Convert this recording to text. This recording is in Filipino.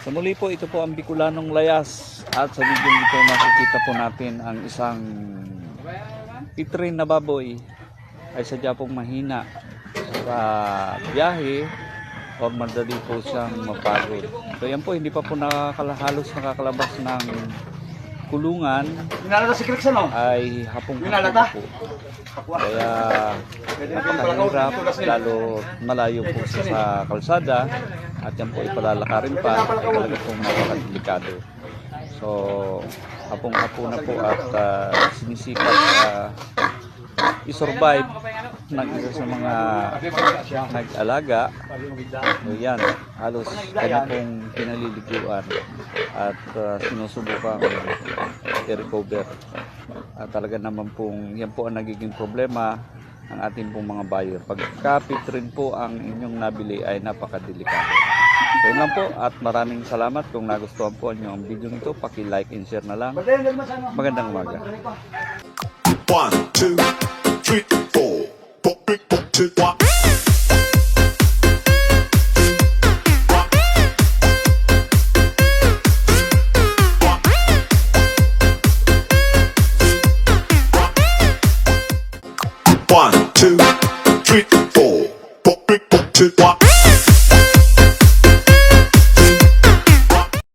So muli po, ito po ang Bicolanong Layas at sa video ito makikita po natin ang isang pitrin na baboy ay sadya pong mahina sa biyahe o madali po siyang mapagod. So yan po, hindi pa po halos nakakalabas ng kulungan ay hapong-hapon po. Kaya napakahirap, lalo malayo po sa kalsada at yan po ipalalakarin pa, talaga pong napakadelikado. So hapong-hapon na po at sinisikap i-survive ng isa sa mga nag-alaga. So yan, halos kanya pong pinaliliguan at sinusubukan i-recover. Talaga naman pong yan po ang nagiging problema ng ating pong mga buyer. Pagkapit rin po ang inyong nabili ay napakadelikado. So yun lang po at maraming salamat. Kung nagustuhan po niyo ang video nito, paki-like and share na lang. Magandang umaga. 1, 2, 3, 4. 2, 1. 1, 2, 3.